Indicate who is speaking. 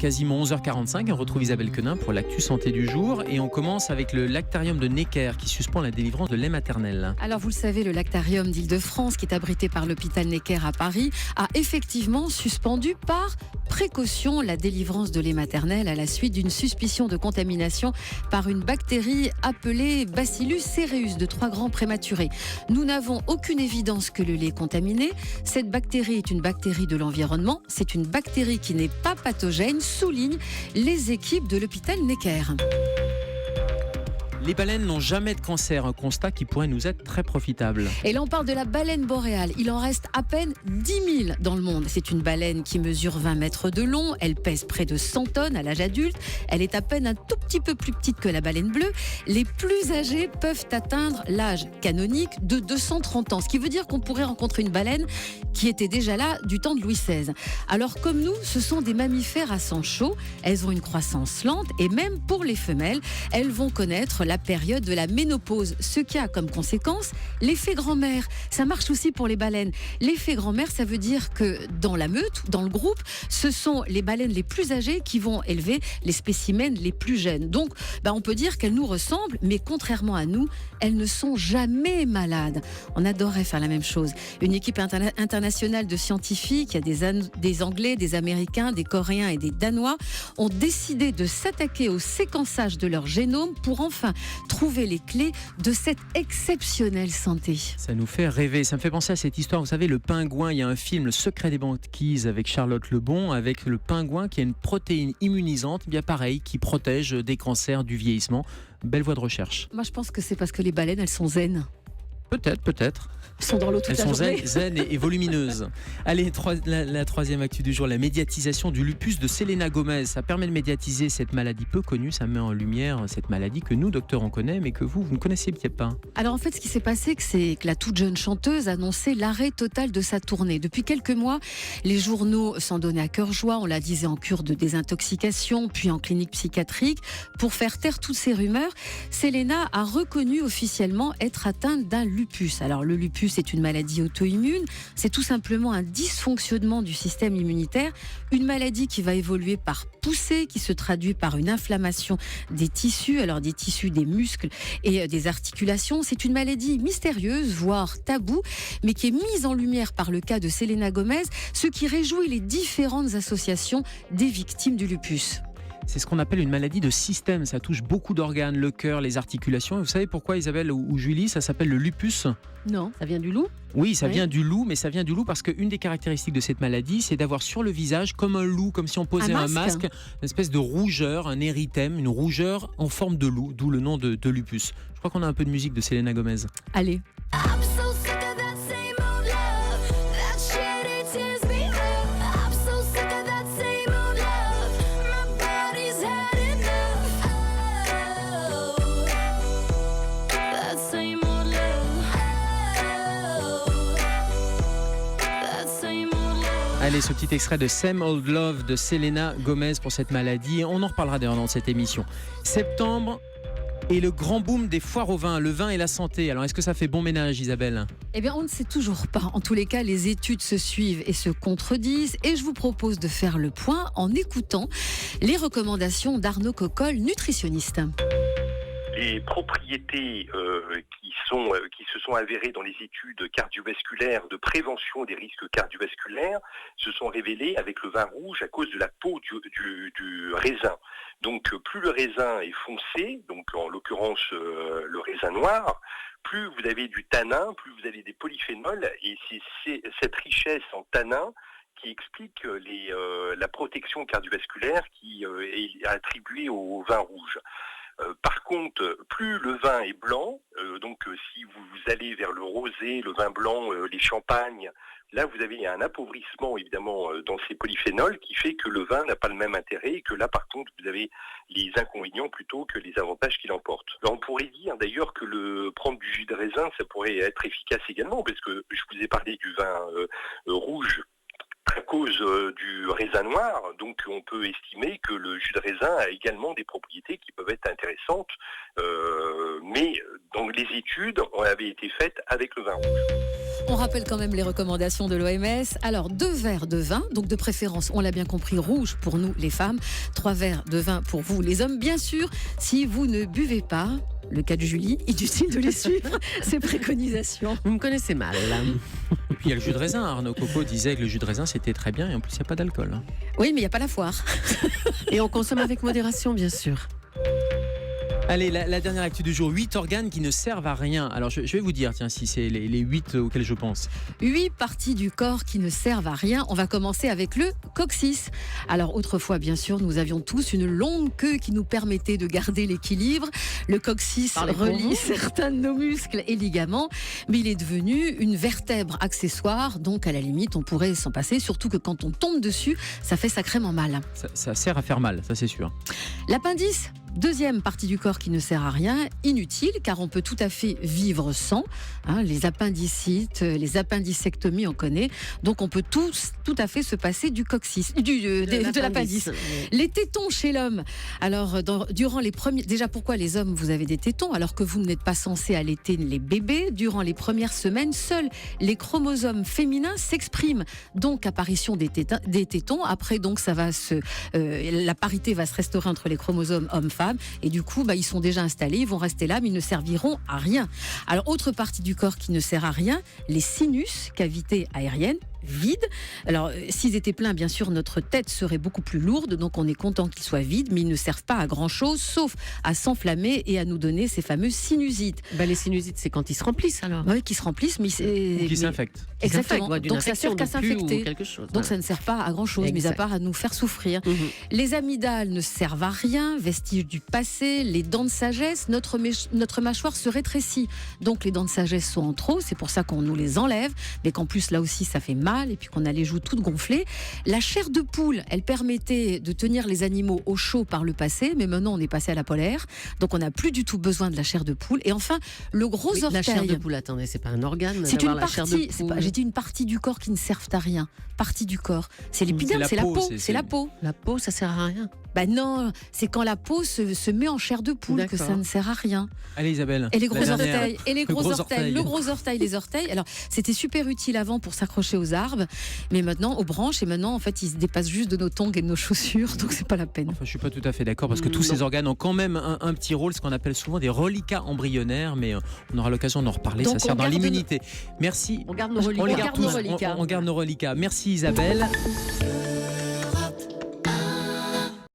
Speaker 1: quasiment 11h45. On retrouve Isabelle Quenin pour l'actu santé du jour. Et on commence avec le lactarium de Necker qui suspend la délivrance de lait maternel.
Speaker 2: Alors vous le savez, le lactarium d'Île-de-France, qui est abrité par l'hôpital Necker à Paris, a effectivement suspendu par précaution la délivrance de lait maternel à la suite d'une suspicion de contamination par une bactérie appelée Bacillus cereus de 3 grands prématurés. Nous n'avons aucune évidence que le lait est contaminé. Cette bactérie est une bactérie de l'environnement. C'est une bactérie qui n'est pas pathogène, soulignent les équipes de l'hôpital Necker.
Speaker 1: Les baleines n'ont jamais de cancer, un constat qui pourrait nous être très profitable.
Speaker 2: Et là, on parle de la baleine boréale. Il en reste à peine 10 000 dans le monde. C'est une baleine qui mesure 20 mètres de long. Elle pèse près de 100 tonnes à l'âge adulte. Elle est à peine un tout petit peu plus petite que la baleine bleue. Les plus âgés peuvent atteindre l'âge canonique de 230 ans. Ce qui veut dire qu'on pourrait rencontrer une baleine qui était déjà là du temps de Louis XVI. Alors, comme nous, ce sont des mammifères à sang chaud. Elles ont une croissance lente et même pour les femelles, elles vont connaître la période de la ménopause, ce qui a comme conséquence l'effet grand-mère. Ça marche aussi pour les baleines. L'effet grand-mère, ça veut dire que dans la meute, dans le groupe, ce sont les baleines les plus âgées qui vont élever les spécimens les plus jeunes. Donc, on peut dire qu'elles nous ressemblent, mais contrairement à nous, elles ne sont jamais malades. On adorerait faire la même chose. Une équipe internationale de scientifiques, il y a des Anglais, des Américains, des Coréens et des Danois, ont décidé de s'attaquer au séquençage de leur génome pour enfin trouver les clés de cette exceptionnelle santé.
Speaker 1: Ça nous fait rêver, ça me fait penser à cette histoire, vous savez, le pingouin, il y a un film, Le secret des banquises avec Charlotte Lebon, avec le pingouin qui a une protéine immunisante, bien pareil, qui protège des cancers, du vieillissement. Belle voie de recherche.
Speaker 2: Moi je pense que c'est parce que les baleines, elles sont zen.
Speaker 1: Peut-être.
Speaker 2: Elles sont dans l'eau toute la journée.
Speaker 1: Elles sont zen et volumineuses. Allez, la troisième actu du jour, la médiatisation du lupus de Selena Gomez. Ça permet de médiatiser cette maladie peu connue, ça met en lumière cette maladie que nous, docteurs, on connaît, mais que vous ne connaissiez peut-être pas.
Speaker 2: Alors en fait, ce qui s'est passé, c'est que la toute jeune chanteuse annonçait l'arrêt total de sa tournée. Depuis quelques mois, les journaux s'en donnaient à cœur joie. On la disait en cure de désintoxication, puis en clinique psychiatrique. Pour faire taire toutes ces rumeurs, Selena a reconnu officiellement être atteinte d'un lupus. Alors le lupus est une maladie auto-immune, c'est tout simplement un dysfonctionnement du système immunitaire, une maladie qui va évoluer par poussée, qui se traduit par une inflammation des tissus, alors des tissus des muscles et des articulations. C'est une maladie mystérieuse, voire taboue, mais qui est mise en lumière par le cas de Selena Gomez, ce qui réjouit les différentes associations des victimes du lupus.
Speaker 1: C'est ce qu'on appelle une maladie de système, ça touche beaucoup d'organes, le cœur, les articulations. Et vous savez pourquoi, Isabelle ou Julie, ça s'appelle le lupus ?
Speaker 2: Non, ça vient du loup ?
Speaker 1: Oui, ça vient du loup, mais ça vient du loup parce qu'une des caractéristiques de cette maladie, c'est d'avoir sur le visage, comme un loup, comme si on posait un masque, une espèce de rougeur, un érythème, une rougeur en forme de loup, d'où le nom de lupus. Je crois qu'on a un peu de musique de Selena Gomez.
Speaker 2: Allez.
Speaker 1: Allez, ce petit extrait de Same Old Love de Selena Gomez pour cette maladie. On en reparlera d'ailleurs dans cette émission. Septembre et le grand boom des foires au vin, le vin et la santé. Alors, est-ce que ça fait bon ménage, Isabelle ?
Speaker 2: Eh bien, on ne sait toujours pas. En tous les cas, les études se suivent et se contredisent. Et je vous propose de faire le point en écoutant les recommandations d'Arnaud Cocolle, nutritionniste.
Speaker 3: Les propriétés qui se sont avérées dans les études cardiovasculaires de prévention des risques cardiovasculaires se sont révélées avec le vin rouge à cause de la peau du raisin. Donc plus le raisin est foncé, donc en l'occurrence le raisin noir, plus vous avez du tanin, plus vous avez des polyphénols, et c'est cette richesse en tanin qui explique la protection cardiovasculaire qui est attribuée au vin rouge. Par contre, plus le vin est blanc, si vous allez vers le rosé, le vin blanc, les champagnes, là vous avez un appauvrissement évidemment dans ces polyphénols qui fait que le vin n'a pas le même intérêt et que là par contre vous avez les inconvénients plutôt que les avantages qu'il emporte. Alors, on pourrait dire d'ailleurs que prendre du jus de raisin ça pourrait être efficace également parce que je vous ai parlé du vin rouge à cause du raisin noir, donc on peut estimer que le jus de raisin a également des propriétés qui peuvent être intéressantes, mais donc les études avaient été faites avec le vin rouge.
Speaker 2: On rappelle quand même les recommandations de l'OMS. Alors, 2 verres de vin, donc de préférence, on l'a bien compris, rouge pour nous les femmes, 3 verres de vin pour vous les hommes. Bien sûr, si vous ne buvez pas, le cas de Julie, inutile de les suivre, ces préconisations.
Speaker 4: Vous me connaissez mal.
Speaker 1: Et puis il y a le jus de raisin. Arnaud Coco disait que le jus de raisin c'était très bien et en plus il n'y a pas d'alcool.
Speaker 2: Oui, mais il n'y a pas la foire.
Speaker 4: Et on consomme avec modération, bien sûr.
Speaker 1: Allez, la dernière actu du jour, 8 organes qui ne servent à rien. Alors je vais vous dire, tiens, si c'est les 8 auxquels je pense.
Speaker 2: 8 parties du corps qui ne servent à rien. On va commencer avec le coccyx. Alors autrefois, bien sûr, nous avions tous une longue queue qui nous permettait de garder l'équilibre. Le coccyx relie certains de nos muscles et ligaments, mais il est devenu une vertèbre accessoire, donc à la limite, on pourrait s'en passer, surtout que quand on tombe dessus, ça fait sacrément mal.
Speaker 1: Ça sert à faire mal, ça c'est sûr.
Speaker 2: L'appendice, deuxième partie du corps qui ne sert à rien, inutile, car on peut tout à fait vivre sans. Les appendicites, les appendicectomies, on connaît. Donc on peut tout à fait se passer du coccyx, de l'appendice. Les tétons chez l'homme. Alors, durant les premiers... Déjà, pourquoi les hommes, vous avez des tétons, alors que vous n'êtes pas censé allaiter les bébés? Durant les premières semaines, seuls les chromosomes féminins s'expriment. Donc, apparition des tétons. Après, donc, la parité va se restaurer entre les chromosomes hommes-femmes. Et du coup, ils sont déjà installés, ils vont rester là, mais ils ne serviront à rien. Alors, autre partie du corps qui ne sert à rien, les sinus, cavités aériennes, vides. Alors, s'ils étaient pleins, bien sûr, notre tête serait beaucoup plus lourde, donc on est content qu'ils soient vides, mais ils ne servent pas à grand-chose, sauf à s'enflammer et à nous donner ces fameux sinusites.
Speaker 4: Les sinusites, c'est quand ils se remplissent, alors.
Speaker 2: Oui, qui se remplissent, mais
Speaker 1: Ou qui s'infectent.
Speaker 2: Exactement. Donc ça sert qu'à s'infecter. Donc ça ne sert pas à grand-chose, mis à part à nous faire souffrir. Les amygdales ne servent à rien, vestiges du passé, les dents de sagesse, notre mâchoire se rétrécit. Donc les dents de sagesse sont en trop, c'est pour ça qu'on nous les enlève, mais qu'en plus là aussi ça fait mal et puis qu'on a les joues toutes gonflées. La chair de poule, elle permettait de tenir les animaux au chaud par le passé, mais maintenant on est passé à la polaire, donc on n'a plus du tout besoin de la chair de poule. Et enfin, le gros orteil.
Speaker 4: La chair de poule, attendez, c'est pas un organe.
Speaker 2: C'est une partie,
Speaker 4: j'ai
Speaker 2: dit une partie du corps qui ne servent à rien. Partie du corps. C'est l'épiderme, c'est la peau. C'est la peau.
Speaker 4: La peau, ça sert à rien.
Speaker 2: Non, c'est quand la peau se met en chair de poule que ça ne sert à rien.
Speaker 1: Allez Isabelle.
Speaker 2: Et les gros orteils. Et les gros orteils. Le gros orteil, les orteils. Alors, c'était super utile avant pour s'accrocher aux arbres, mais maintenant aux branches. Et maintenant, en fait, ils se dépassent juste de nos tongs et de nos chaussures, donc c'est pas la peine.
Speaker 1: Enfin, je suis pas tout à fait d'accord parce que tous ces organes ont quand même un petit rôle, ce qu'on appelle souvent des reliquats embryonnaires, mais on aura l'occasion d'en reparler. Donc, ça sert dans l'immunité. Merci.
Speaker 4: On garde nos reliquats.
Speaker 1: On garde nos reliquats. Merci Isabelle.